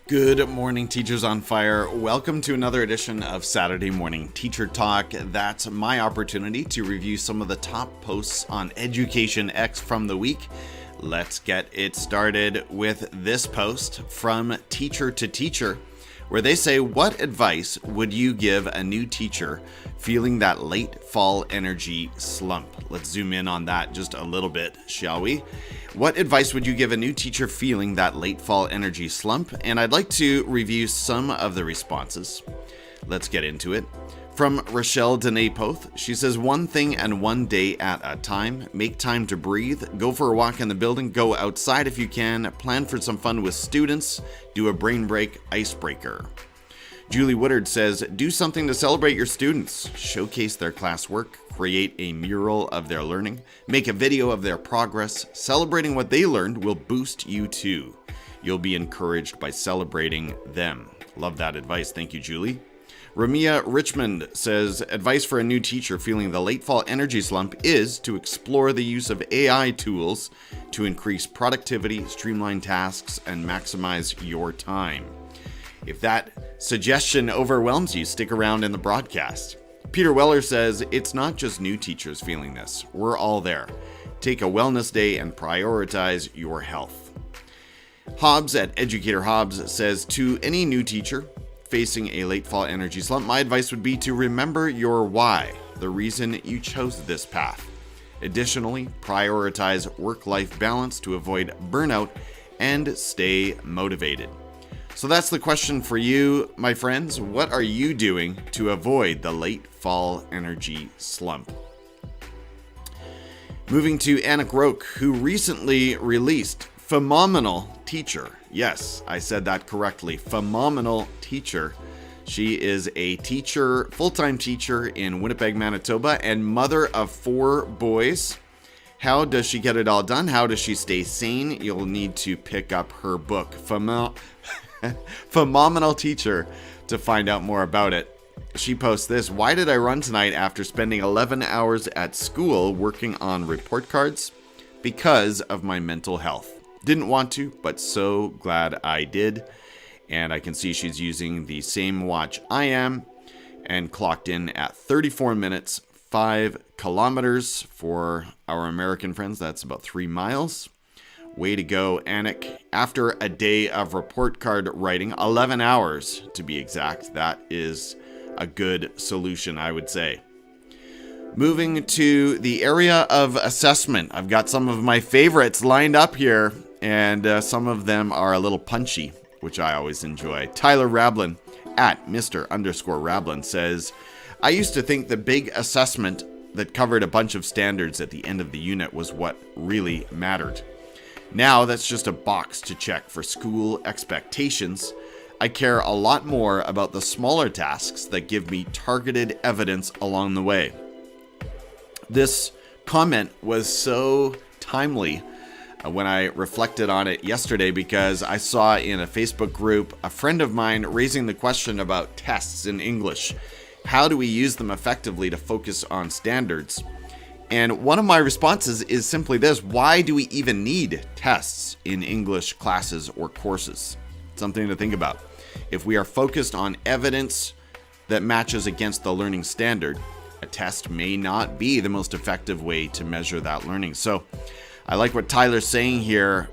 Good morning, teachers on fire. Welcome to another edition of Saturday Morning Teacher Talk. That's my opportunity to review some of the top posts on Education X from the week. Let's get it started with this post from Teacher to Teacher, where they say, what advice would you give a new teacher feeling that late fall energy slump? Let's zoom in on that just a little bit, shall we? What advice would you give a new teacher feeling that late fall energy slump? And I'd like to review some of the responses. Let's get into it. From Rochelle Denepoth, she says, one thing and one day at a time. Make time to breathe. Go for a walk in the building. Go outside if you can. Plan for some fun with students. Do a brain break icebreaker. Julie Woodard says, do something to celebrate your students. Showcase their classwork. Create a mural of their learning. Make a video of their progress. Celebrating what they learned will boost you too. You'll be encouraged by celebrating them. Love that advice. Thank you, Julie. Ramia Richmond says, advice for a new teacher feeling the late fall energy slump is to explore the use of AI tools to increase productivity, streamline tasks, and maximize your time. If that suggestion overwhelms you, stick around in the broadcast. Peter Weller says, it's not just new teachers feeling this. We're all there. Take a wellness day and prioritize your health. Hobbs at Educator Hobbs says, to any new teacher facing a late fall energy slump, my advice would be to remember your why, the reason you chose this path. Additionally, prioritize work-life balance to avoid burnout and stay motivated. So that's the question for you, my friends. What are you doing to avoid the late fall energy slump? Moving to Annick Rauch, who recently released PheMOMenal Teacher. Yes, I said that correctly. PheMOMenal Teacher. She is a teacher, full-time teacher in Winnipeg, Manitoba, and mother of 4 boys. How does she get it all done? How does she stay sane? You'll need to pick up her book, PheMOMenal Teacher, to find out more about it. She posts this, why did I run tonight after spending 11 hours at school working on report cards? Because of my mental health. Didn't want to, but so glad I did. And I can see she's using the same watch I am and clocked in at 34 minutes, 5 kilometers for our American friends. That's about 3 miles. Way to go, Annick. After a day of report card writing, 11 hours to be exact, that is a good solution, I would say. Moving to the area of assessment, I've got some of my favorites lined up here, and some of them are a little punchy, which I always enjoy. Tyler Rablin at Mr_Rablin says, I used to think the big assessment that covered a bunch of standards at the end of the unit was what really mattered. Now that's just a box to check for school expectations. I care a lot more about the smaller tasks that give me targeted evidence along the way. This comment was so timely when I reflected on it yesterday, because I saw in a Facebook group a friend of mine raising the question about tests in English. How do we use them effectively to focus on standards? And one of my responses is simply this: why do we even need tests in English classes or courses? Something to think about. If we are focused on evidence that matches against the learning standard, a test may not be the most effective way to measure that learning. So I like what Tyler's saying here.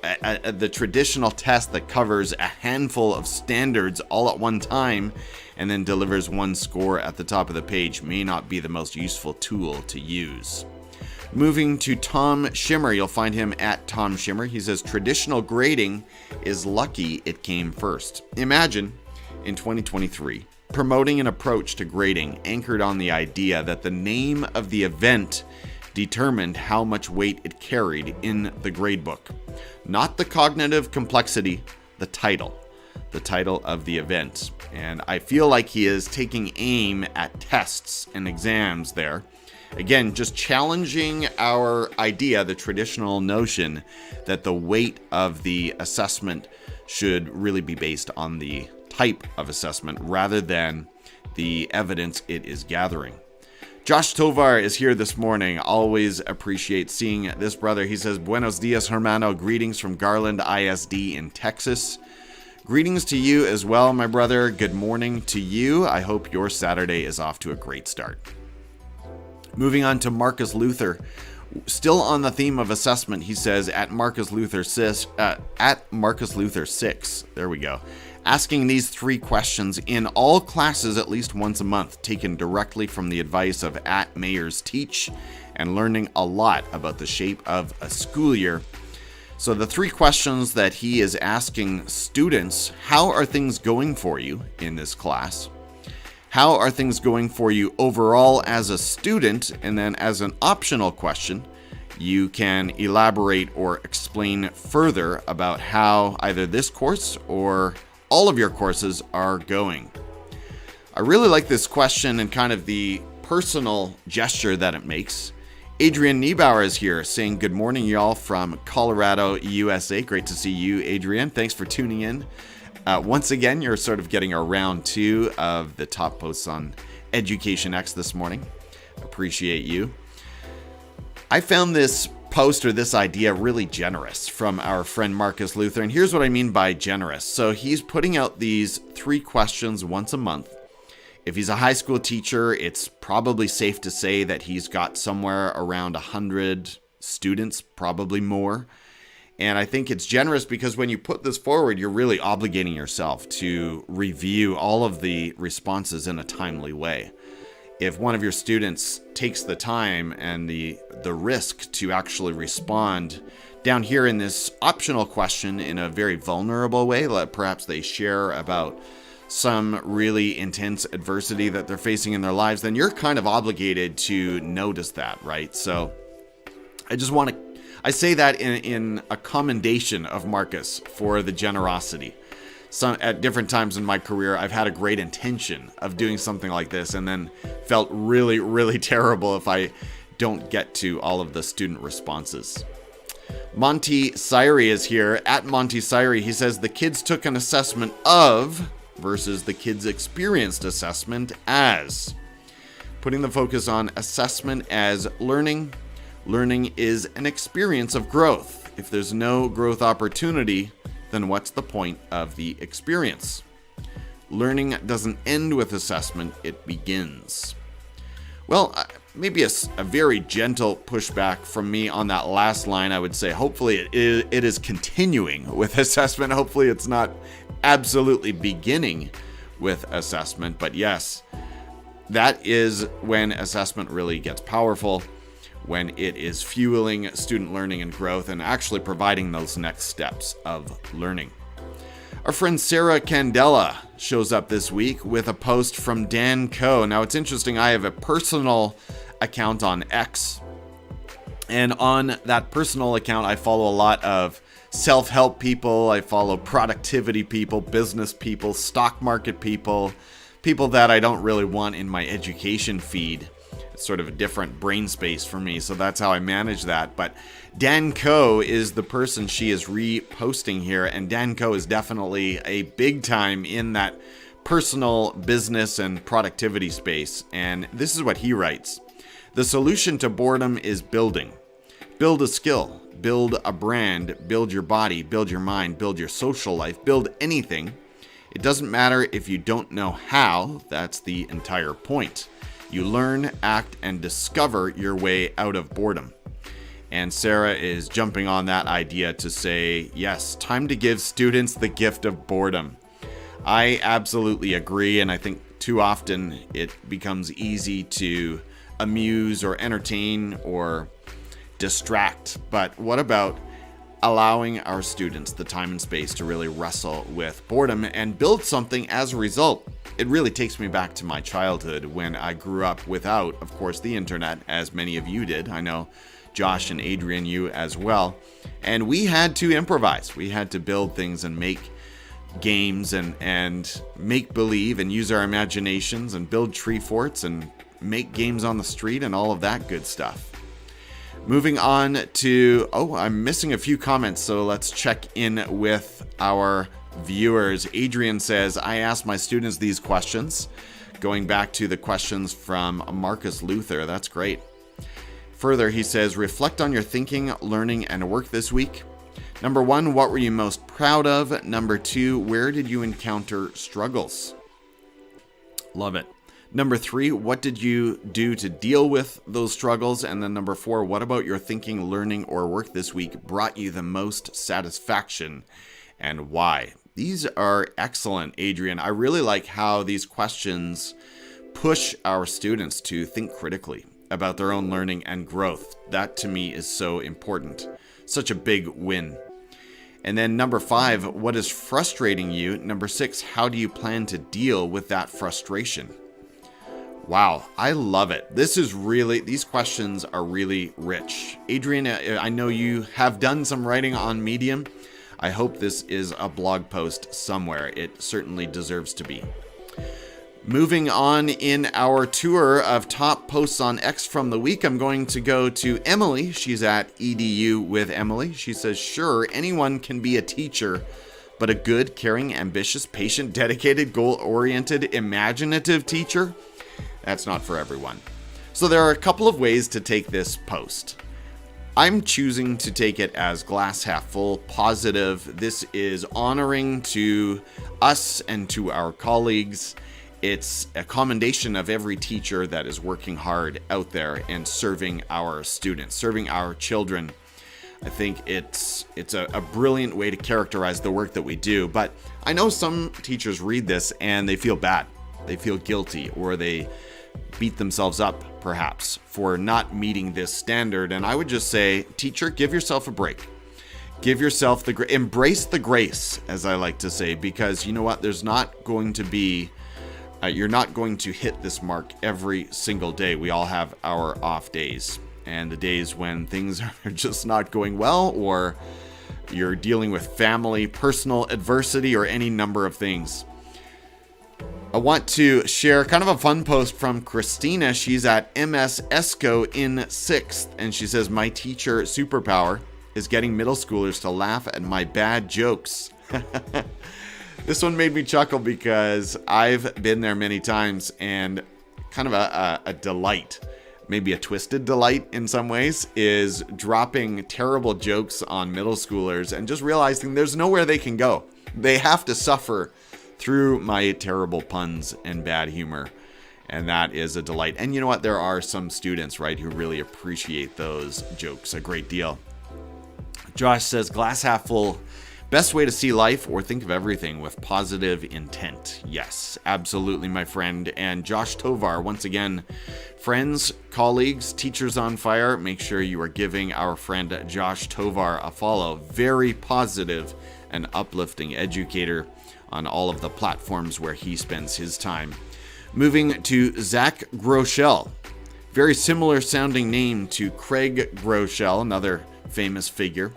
The traditional test that covers a handful of standards all at one time and then delivers one score at the top of the page may not be the most useful tool to use. Moving to Tom Schimmer, you'll find him at Tom Schimmer. He says, traditional grading is lucky it came first. Imagine, in 2023, promoting an approach to grading anchored on the idea that the name of the event determined how much weight it carried in the gradebook. Not the cognitive complexity, the title of the event. And I feel like he is taking aim at tests and exams there. Again, just challenging our idea, the traditional notion that the weight of the assessment should really be based on the type of assessment rather than the evidence it is gathering. Josh Tovar is here this morning. Always appreciate seeing this brother. He says, Buenos dias, hermano. Greetings from Garland ISD in Texas. Greetings to you as well, my brother. Good morning to you. I hope your Saturday is off to a great start. Moving on to Marcus Luther. Still on the theme of assessment, he says at Marcus Luther 6. There we go. Asking these 3 questions in all classes at least once a month, taken directly from the advice of @Mayers Teach, and learning a lot about the shape of a school year. So the 3 questions that he is asking students: how are things going for you in this class? How are things going for you overall as a student? And then as an optional question, you can elaborate or explain further about how either this course or all of your courses are going. I really like this question and kind of the personal gesture that it makes. Adrian Neibauer is here saying, good morning, y'all, from Colorado, USA. Great to see you, Adrian. Thanks for tuning in. Once again, you're sort of getting a round 2 of the top posts on Education X this morning. Appreciate you. I found this post or this idea really generous from our friend Marcus Luther. And here's what I mean by generous. So he's putting out these 3 questions once a month. If he's a high school teacher, it's probably safe to say that he's got somewhere around 100 students, probably more. And I think it's generous because when you put this forward, you're really obligating yourself to review all of the responses in a timely way. If one of your students takes the time and the risk to actually respond down here in this optional question in a very vulnerable way, perhaps they share about some really intense adversity that they're facing in their lives, then you're kind of obligated to notice that, right? So I say that in a commendation of Marcus for the generosity. At different times in my career, I've had a great intention of doing something like this and then felt really, really terrible if I don't get to all of the student responses. Monte Syrie is here. At Monte Syrie, he says the kids took an assessment of versus the kids experienced assessment as. Putting the focus on assessment as learning. Learning is an experience of growth. If there's no growth opportunity, then what's the point of the experience? Learning doesn't end with assessment, it begins. Well, maybe a very gentle pushback from me on that last line. I would say hopefully it is continuing with assessment. Hopefully it's not absolutely beginning with assessment. But yes, that is when assessment really gets powerful, when it is fueling student learning and growth and actually providing those next steps of learning. Our friend Sara Candela shows up this week with a post from Dan Coe. Now, it's interesting. I have a personal account on X, and on that personal account, I follow a lot of self-help people. I follow productivity people, business people, stock market people, people that I don't really want in my education feed. It's sort of a different brain space for me, so that's how I manage that. But Dan Coe is the person she is reposting here, and Dan Coe is definitely a big time in that personal business and productivity space. And this is what he writes. The solution to boredom is building. Build a skill, build a brand, build your body, build your mind, build your social life, build anything. It doesn't matter if you don't know how, that's the entire point. You learn, act, and discover your way out of boredom. And Sara is jumping on that idea to say, yes, time to give students the gift of boredom. I absolutely agree, and I think too often it becomes easy to amuse or entertain or distract. But what about allowing our students the time and space to really wrestle with boredom and build something as a result? It really takes me back to my childhood when I grew up without, of course, the internet, as many of you did. I know Josh and Adrian, you as well. And we had to improvise. We had to build things and make games and make believe and use our imaginations and build tree forts and make games on the street and all of that good stuff. Moving on to, I'm missing a few comments, so let's check in with our viewers. Adrian says, I asked my students these questions, going back to the questions from Marcus Luther. That's great. Further, he says, reflect on your thinking, learning, and work this week. Number 1, what were you most proud of? Number 2, where did you encounter struggles? Love it. Number 3, what did you do to deal with those struggles? And then number 4, what about your thinking, learning, or work this week brought you the most satisfaction and why? These are excellent, Adrian. I really like how these questions push our students to think critically about their own learning and growth. That to me is so important. Such a big win. And then number 5, what is frustrating you? Number 6, how do you plan to deal with that frustration? Wow, I love it. These questions are really rich. Adrian, I know you have done some writing on Medium. I hope this is a blog post somewhere. It certainly deserves to be. Moving on in our tour of top posts on X from the week, I'm going to go to Emily. She's at EDU with Emily. She says, sure, anyone can be a teacher, but a good, caring, ambitious, patient, dedicated, goal-oriented, imaginative teacher? That's not for everyone. So there are a couple of ways to take this post. I'm choosing to take it as glass half full, positive. This is honoring to us and to our colleagues. It's a commendation of every teacher that is working hard out there and serving our students, serving our children. I think it's a brilliant way to characterize the work that we do. But I know some teachers read this and they feel bad. They feel guilty, or they beat themselves up, perhaps, for not meeting this standard. And I would just say, teacher, give yourself a break. Give yourself embrace the grace, as I like to say, because you know what? There's not going to be, you're not going to hit this mark every single day. We all have our off days, and the days when things are just not going well, or you're dealing with family, personal adversity, or any number of things. I want to share kind of a fun post from Christina. She's at MS ESCO in 6th, and she says, my teacher superpower is getting middle schoolers to laugh at my bad jokes. This one made me chuckle because I've been there many times, and kind of a delight, maybe a twisted delight in some ways, is dropping terrible jokes on middle schoolers and just realizing there's nowhere they can go. They have to suffer through my terrible puns and bad humor, and that is a delight. And you know what? There are some students, right, who really appreciate those jokes a great deal. Josh says, glass half full, best way to see life or think of everything with positive intent. Yes, absolutely, my friend. And Josh Tovar, once again, friends, colleagues, teachers on fire, make sure you are giving our friend Josh Tovar a follow. Very positive and uplifting educator on all of the platforms where he spends his time. Moving to Zach Groshell. Very similar sounding name to Craig Groshell, another famous figure.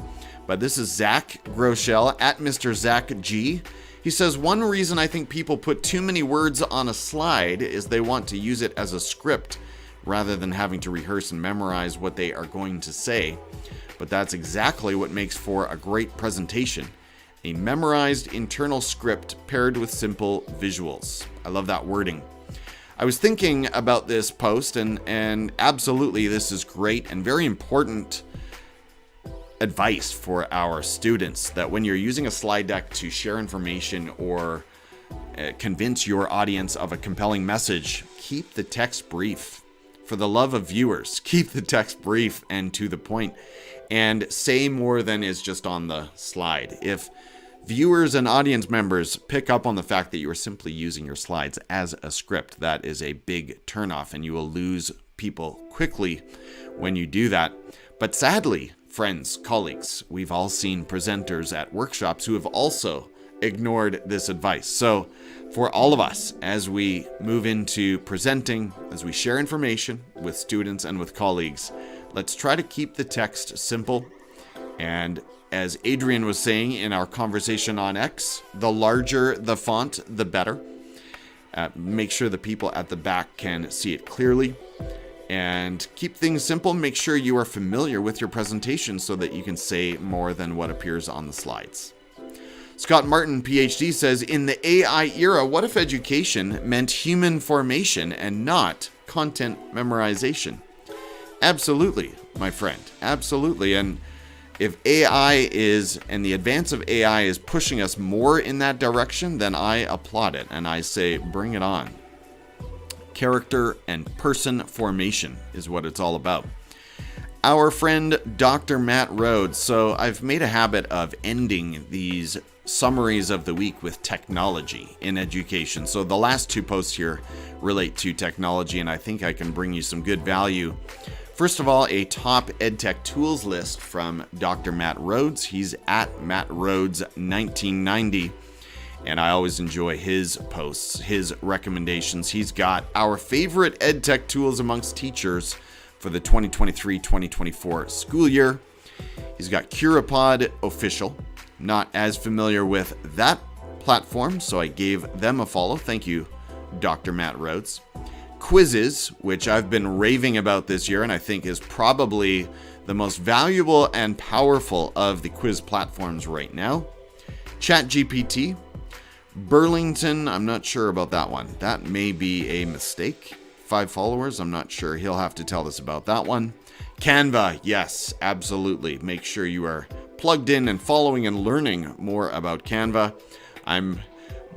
But this is Zach Groshell at Mr. Zach G. He says, one reason I think people put too many words on a slide is they want to use it as a script rather than having to rehearse and memorize what they are going to say. But that's exactly what makes for a great presentation. A memorized internal script paired with simple visuals. I love that wording. I was thinking about this post, and absolutely this is great and very important advice for our students, that when you're using a slide deck to share information or convince your audience of a compelling message, keep the text brief. For the love of viewers, keep the text brief and to the point, and say more than is just on the slide. If viewers and audience members pick up on the fact that you are simply using your slides as a script, that is a big turnoff, and you will lose people quickly when you do that. But sadly, friends, colleagues, we've all seen presenters at workshops who have also ignored this advice. So for all of us, as we move into presenting, as we share information with students and with colleagues, let's try to keep the text simple. And as Adrian was saying in our conversation on X, the larger the font, the better. Make sure the people at the back can see it clearly. And keep things simple. Make sure you are familiar with your presentation so that you can say more than what appears on the slides. Scott Martin, PhD, says, in the AI era, what if education meant human formation and not content memorization? Absolutely, my friend. Absolutely. And If AI is, and the advance of AI is pushing us more in that direction, then I applaud it and I say, bring it on. Character and person formation is what it's all about. Our friend Dr. Matt Rhoads. So I've made a habit of ending these summaries of the week with technology in education. So the last two posts here relate to technology, and I think I can bring you some good value. First of all, a top edtech tools list from Dr. Matt Rhoads. He's at MattRhoads1990. And I always enjoy his posts, his recommendations. He's got our favorite edtech tools amongst teachers for the 2023-2024 school year. He's got Curipod Official. Not as familiar with that platform, so I gave them a follow. Thank you, Dr. Matt Rhoads. Quizzes, which I've been raving about this year and I think is probably the most valuable and powerful of the quiz platforms right now. ChatGPT. Burlington, I'm not sure about that one. That may be a mistake. 5 followers, I'm not sure. He'll have to tell us about that one. Canva, yes, absolutely. Make sure you are plugged in and following and learning more about Canva. I'm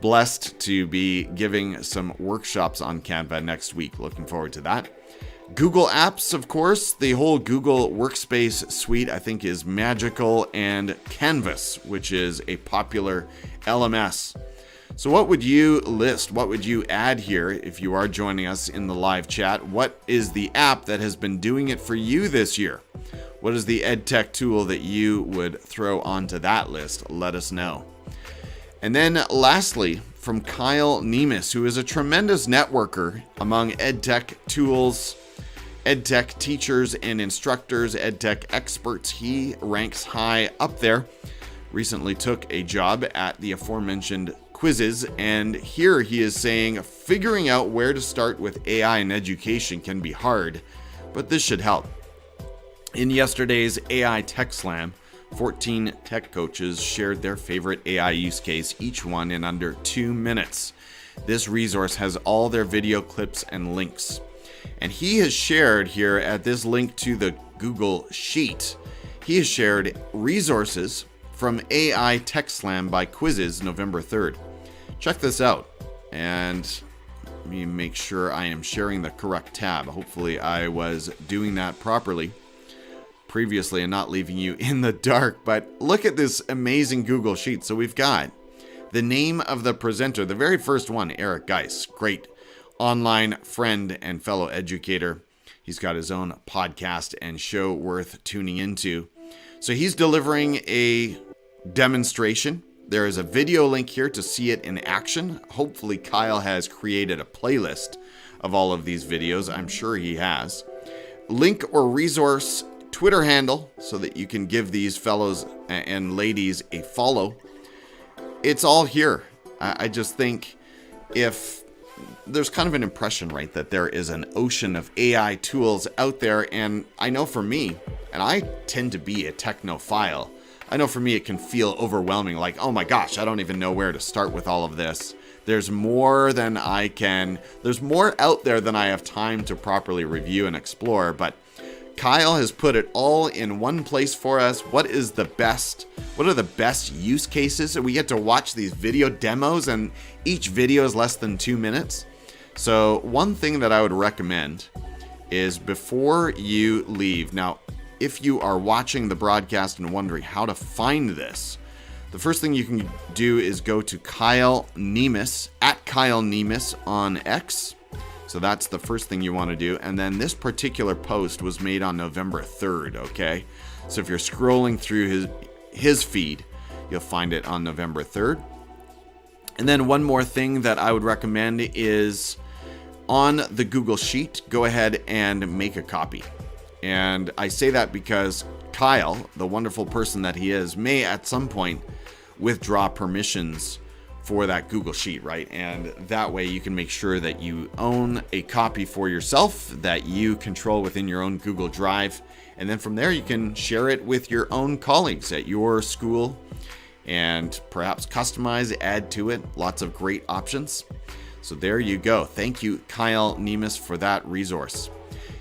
blessed to be giving some workshops on Canva next week. Looking forward to that. Google Apps, of course. The whole Google Workspace suite, I think, is magical. And Canvas, which is a popular LMS. So what would you list? What would you add here if you are joining us in the live chat? What is the app that has been doing it for you this year? What is the edtech tool that you would throw onto that list? Let us know. And then lastly, from Kyle Niemis, who is a tremendous networker among edtech tools, edtech teachers and instructors, edtech experts. He ranks high up there. Recently took a job at the aforementioned quizzes, and here he is saying figuring out where to start with AI in education can be hard, but this should help. In yesterday's AI Tech Slam, 14 tech coaches shared their favorite AI use case, each one in under 2 minutes. This resource has all their video clips and links. And he has shared here at this link to the Google Sheet, he has shared resources from AI Tech Slam by Quizzes November 3rd. Check this out, and let me make sure I am sharing the correct tab. Hopefully I was doing that properly previously and not leaving you in the dark. But look at this amazing Google Sheet. So we've got the name of the presenter, the very first one, Eric Geis, great online friend and fellow educator. He's got his own podcast and show worth tuning into. So he's delivering a demonstration. There is a video link here to see it in action. Hopefully Kyle has created a playlist of all of these videos. I'm sure he has. Link or resource, Twitter handle, so that you can give these fellows and ladies a follow. It's all here. I just think if there's kind of an impression, right, that there is an ocean of AI tools out there. And I know for me, and I tend to be a technophile, I know for me it can feel overwhelming, like, oh my gosh, I don't even know where to start with all of this. There's more out there than I have time to properly review and explore, but Kyle has put it all in one place for us. What are the best use cases? So we get to watch these video demos, and each video is less than 2 minutes. So one thing that I would recommend is before you leave, now, if you are watching the broadcast and wondering how to find this, the first thing you can do is go to Kyle Niemis, at Kyle Niemis on X. So that's the first thing you want to do. And then this particular post was made on November 3rd, okay? So if you're scrolling through his feed, you'll find it on November 3rd. And then one more thing that I would recommend is on the Google Sheet, go ahead and make a copy. And I say that because Kyle, the wonderful person that he is, may at some point withdraw permissions for that Google Sheet, right? And that way you can make sure that you own a copy for yourself that you control within your own Google Drive. And then from there you can share it with your own colleagues at your school and perhaps customize, add to it. Lots of great options. So there you go. Thank you, Kyle Niemis, for that resource.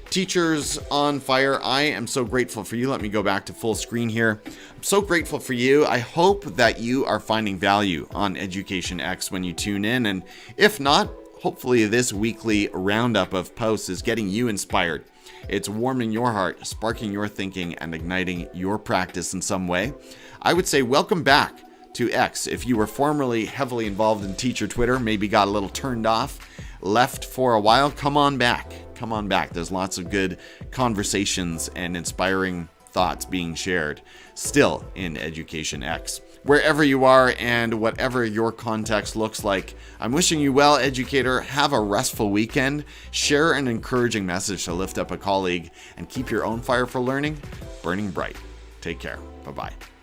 Teachers on fire, I am so grateful for you. Let me go back to full screen here. I'm so grateful for you. I hope that you are finding value on Education X when you tune in. And if not, hopefully this weekly roundup of posts is getting you inspired. It's warming your heart, sparking your thinking, and igniting your practice in some way. I would say welcome back to X. If you were formerly heavily involved in teacher Twitter, maybe got a little turned off, left for a while, come on back. Come on back. There's lots of good conversations and inspiring thoughts being shared still in Education X. Wherever you are and whatever your context looks like, I'm wishing you well, educator. Have a restful weekend. Share an encouraging message to lift up a colleague and keep your own fire for learning burning bright. Take care. Bye-bye.